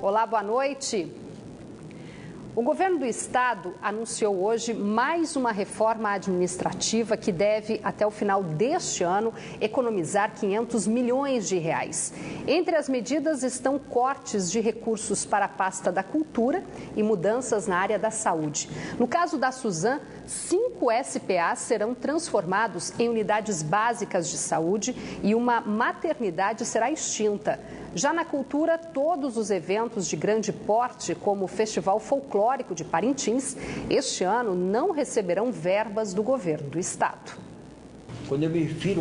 Olá, boa noite. O governo do estado anunciou hoje mais uma reforma administrativa que deve, até o final deste ano, economizar 500 milhões de reais. Entre as medidas estão cortes de recursos para a pasta da cultura e mudanças na área da saúde. No caso da Suzam, 5 SPAs serão transformados em unidades básicas de saúde e uma maternidade será extinta. Já na cultura, todos os eventos de grande porte, como o Festival Folclórico de Parintins, este ano não receberão verbas do governo do estado.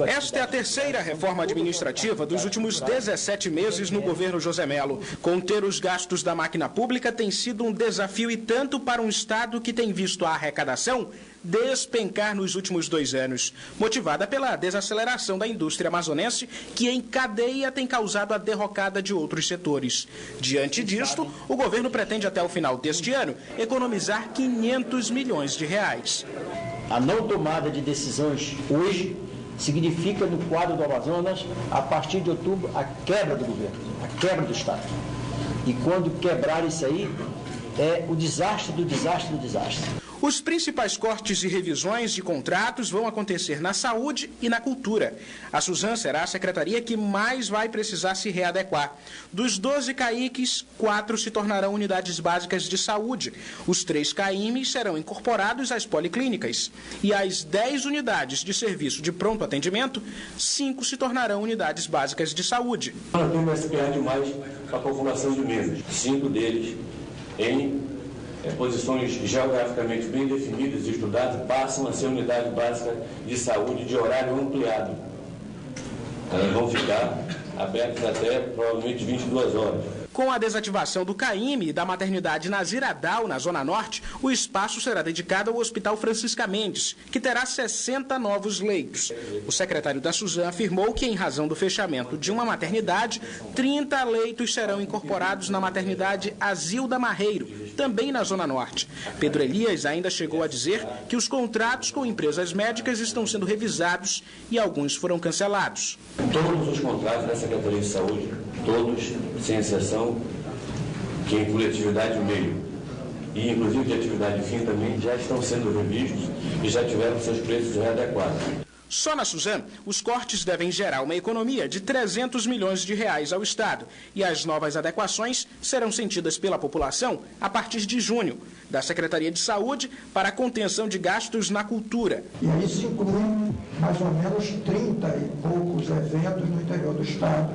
Esta é a terceira reforma administrativa dos últimos 17 meses no governo José Mello. Conter os gastos da máquina pública tem sido um desafio e tanto para um estado que tem visto a arrecadação despencar nos últimos 2 anos, motivada pela desaceleração da indústria amazonense, que em cadeia tem causado a derrocada de outros setores. Diante disto, o governo pretende até o final deste ano economizar 500 milhões de reais. A não tomada de decisões hoje significa, no quadro do Amazonas, a partir de outubro, a quebra do governo, a quebra do Estado. E quando quebrar isso aí, é o desastre do desastre do desastre. Os principais cortes e revisões de contratos vão acontecer na saúde e na cultura. A Suzam será a secretaria que mais vai precisar se readequar. Dos 12 CAICs, 4 se tornarão unidades básicas de saúde. Os 3 CAIMs serão incorporados às policlínicas. E as 10 unidades de serviço de pronto atendimento, 5 se tornarão unidades básicas de saúde. Nós temos SPA demais para a população de Minas. 5 deles em posições geograficamente bem definidas e estudadas passam a ser unidade básica de saúde de horário ampliado. Elas vão ficar abertas até provavelmente 22 horas. Com a desativação do CAIME e da maternidade Naziradal, na Zona Norte, o espaço será dedicado ao Hospital Francisca Mendes, que terá 60 novos leitos. O secretário da Suzam afirmou que, em razão do fechamento de uma maternidade, 30 leitos serão incorporados na maternidade Azilda Marreiro, também na Zona Norte. Pedro Elias ainda chegou a dizer que os contratos com empresas médicas estão sendo revisados e alguns foram cancelados. Todos os contratos da Secretaria de Saúde, todos, sem exceção, que inclui atividade meio e inclusive de atividade fim também, já estão sendo revistos e já tiveram seus preços readequados. Só na Suzam, os cortes devem gerar uma economia de 300 milhões de reais ao Estado e as novas adequações serão sentidas pela população a partir de junho, da Secretaria de Saúde para a contenção de gastos na cultura. E aí se inclui mais ou menos 30 e poucos eventos no interior do Estado,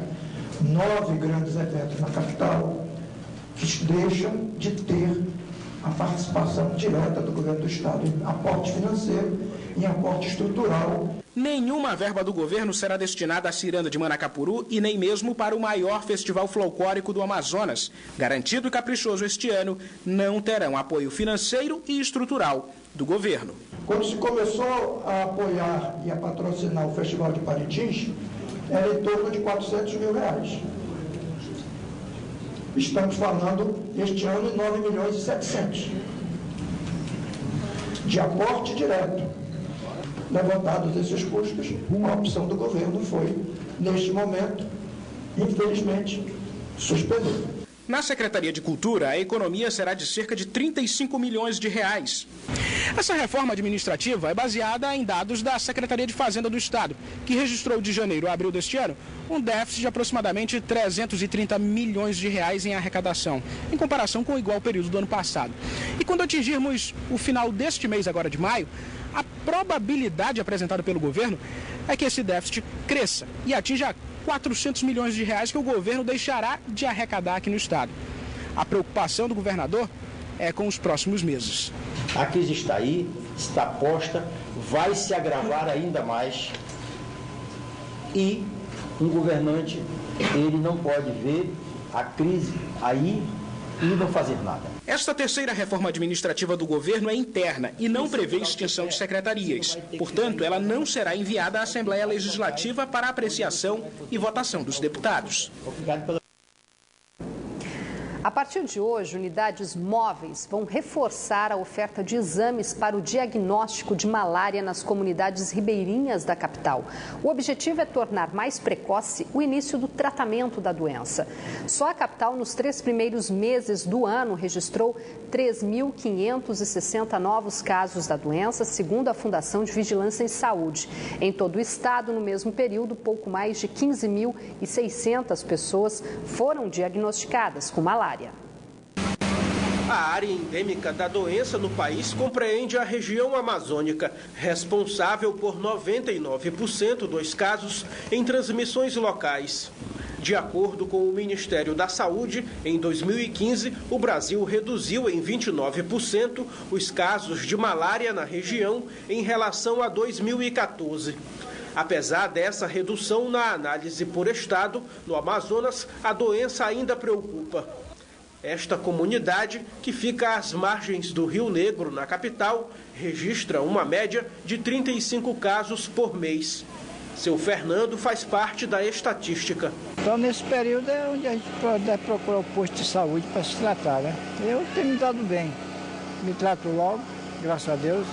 9 grandes eventos na capital, que deixam de ter a participação direta do governo do Estado em aporte financeiro e aporte estrutural. Nenhuma verba do governo será destinada à Ciranda de Manacapuru e nem mesmo para o maior festival folclórico do Amazonas. Garantido e caprichoso este ano, não terão apoio financeiro e estrutural do governo. Quando se começou a apoiar e a patrocinar o Festival de Parintins, era em torno de 400 mil reais. Estamos falando, este ano, em 9 milhões e 700 de aporte direto. Levantados esses custos, uma opção do governo foi, neste momento, infelizmente, suspender. Na Secretaria de Cultura, a economia será de cerca de 35 milhões de reais. Essa reforma administrativa é baseada em dados da Secretaria de Fazenda do Estado, que registrou de janeiro a abril deste ano um déficit de aproximadamente 330 milhões de reais em arrecadação, em comparação com o igual período do ano passado. E quando atingirmos o final deste mês, agora de maio, a probabilidade apresentada pelo governo é que esse déficit cresça e atinja 400 milhões de reais que o governo deixará de arrecadar aqui no Estado. A preocupação do governador é com os próximos meses. A crise está aí, está posta, vai se agravar ainda mais e um governante, ele não pode ver a crise aí e não fazer nada. Esta terceira reforma administrativa do governo é interna e não prevê extinção de secretarias. Portanto, ela não será enviada à Assembleia Legislativa para apreciação e votação dos deputados. Obrigado pela... A partir de hoje, unidades móveis vão reforçar a oferta de exames para o diagnóstico de malária nas comunidades ribeirinhas da capital. O objetivo é tornar mais precoce o início do tratamento da doença. Só a capital, nos 3 primeiros meses do ano, registrou 3.560 novos casos da doença, segundo a Fundação de Vigilância em Saúde. Em todo o estado, no mesmo período, pouco mais de 15.600 pessoas foram diagnosticadas com malária. A área endêmica da doença no país compreende a região amazônica, responsável por 99% dos casos em transmissões locais. De acordo com o Ministério da Saúde, em 2015, o Brasil reduziu em 29% os casos de malária na região em relação a 2014. Apesar dessa redução na análise por estado, no Amazonas, a doença ainda preocupa. Esta comunidade, que fica às margens do Rio Negro, na capital, registra uma média de 35 casos por mês. Seu Fernando faz parte da estatística. Então, nesse período é onde a gente pode procurar o posto de saúde para se tratar, né? Eu tenho me dado bem, me trato logo, graças a Deus.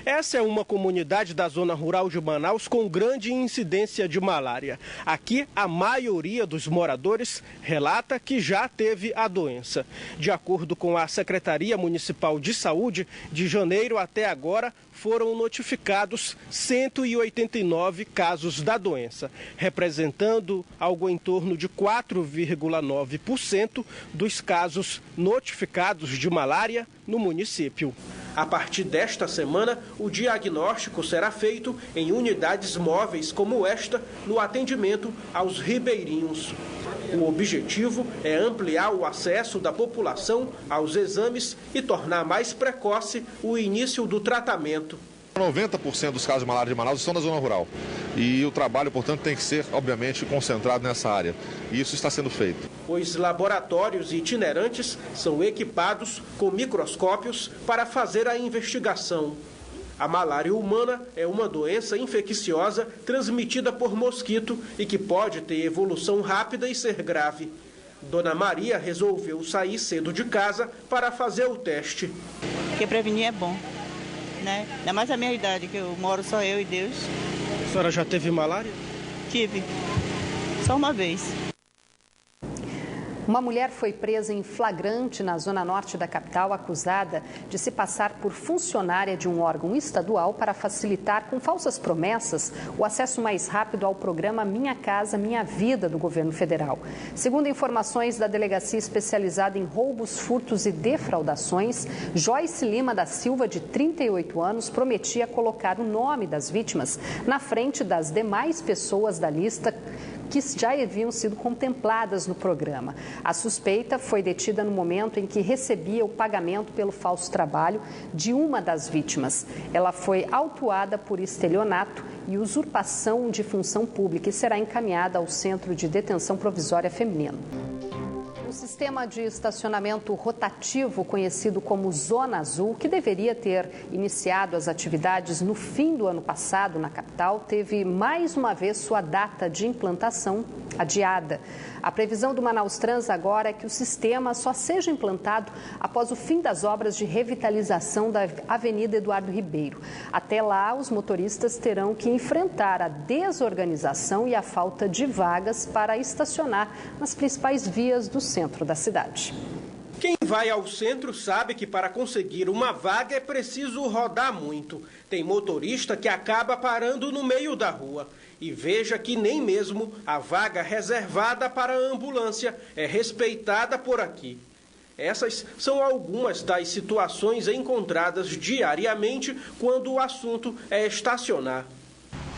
Essa é uma comunidade da zona rural de Manaus com grande incidência de malária. Aqui, a maioria dos moradores relata que já teve a doença. De acordo com a Secretaria Municipal de Saúde, de janeiro até agora foram notificados 189 casos da doença, representando algo em torno de 4,9% dos casos notificados de malária no município. A partir desta semana, o diagnóstico será feito em unidades móveis como esta, no atendimento aos ribeirinhos. O objetivo é ampliar o acesso da população aos exames e tornar mais precoce o início do tratamento. 90% dos casos de malária de Manaus estão na zona rural e o trabalho, portanto, tem que ser, obviamente, concentrado nessa área. E isso está sendo feito. Os laboratórios itinerantes são equipados com microscópios para fazer a investigação. A malária humana é uma doença infecciosa transmitida por mosquito e que pode ter evolução rápida e ser grave. Dona Maria resolveu sair cedo de casa para fazer o teste. Porque prevenir é bom, né? Ainda mais a minha idade, que eu moro só eu e Deus. A senhora já teve malária? Tive, só uma vez. Uma mulher foi presa em flagrante na zona norte da capital, acusada de se passar por funcionária de um órgão estadual para facilitar, com falsas promessas, o acesso mais rápido ao programa Minha Casa Minha Vida do governo federal. Segundo informações da Delegacia Especializada em Roubos, Furtos e Defraudações, Joyce Lima da Silva, de 38 anos, prometia colocar o nome das vítimas na frente das demais pessoas da lista que já haviam sido contempladas no programa. A suspeita foi detida no momento em que recebia o pagamento pelo falso trabalho de uma das vítimas. Ela foi autuada por estelionato e usurpação de função pública e será encaminhada ao Centro de Detenção Provisória Feminino. O sistema de estacionamento rotativo, conhecido como Zona Azul, que deveria ter iniciado as atividades no fim do ano passado na capital, teve mais uma vez sua data de implantação adiada. A previsão do Manaus Trans agora é que o sistema só seja implantado após o fim das obras de revitalização da Avenida Eduardo Ribeiro. Até lá, os motoristas terão que enfrentar a desorganização e a falta de vagas para estacionar nas principais vias do centro da cidade. Quem vai ao centro sabe que para conseguir uma vaga é preciso rodar muito. Tem motorista que acaba parando no meio da rua. E veja que nem mesmo a vaga reservada para a ambulância é respeitada por aqui. Essas são algumas das situações encontradas diariamente quando o assunto é estacionar.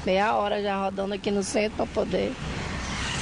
Meia hora já rodando aqui no centro para poder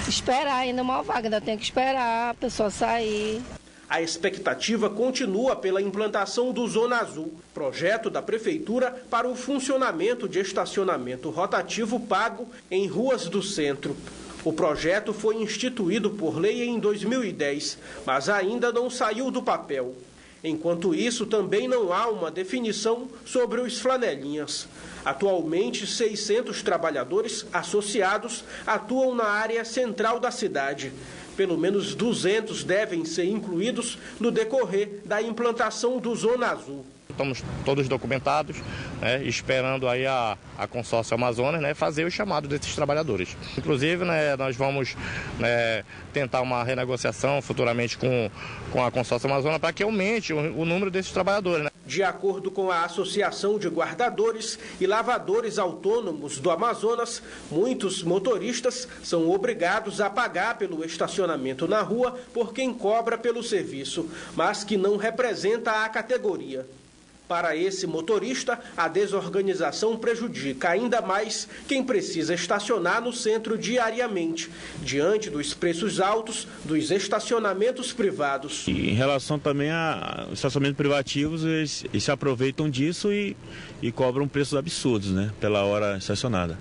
esperar ainda uma vaga, ainda tem que esperar a pessoa sair. A expectativa continua pela implantação do Zona Azul, projeto da Prefeitura para o funcionamento de estacionamento rotativo pago em ruas do centro. O projeto foi instituído por lei em 2010, mas ainda não saiu do papel. Enquanto isso, também não há uma definição sobre os flanelinhas. Atualmente, 600 trabalhadores associados atuam na área central da cidade. pelo menos 200 devem ser incluídos no decorrer da implantação do Zona Azul. Estamos todos documentados, né, esperando aí a Consórcio Amazonas, né, fazer o chamado desses trabalhadores. Inclusive, né, nós vamos, né, tentar uma renegociação futuramente com a Consórcio Amazonas para que aumente o número desses trabalhadores, né. De acordo com a Associação de Guardadores e Lavadores Autônomos do Amazonas, muitos motoristas são obrigados a pagar pelo estacionamento na rua por quem cobra pelo serviço, mas que não representa a categoria. Para esse motorista, a desorganização prejudica ainda mais quem precisa estacionar no centro diariamente, diante dos preços altos dos estacionamentos privados. E em relação também a estacionamentos privativos, eles se aproveitam disso e cobram preços absurdos, né, pela hora estacionada.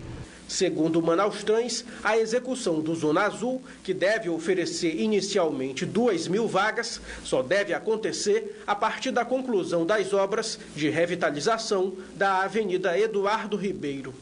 Segundo Manaus Trans, a execução do Zona Azul, que deve oferecer inicialmente 2.000 vagas, só deve acontecer a partir da conclusão das obras de revitalização da Avenida Eduardo Ribeiro.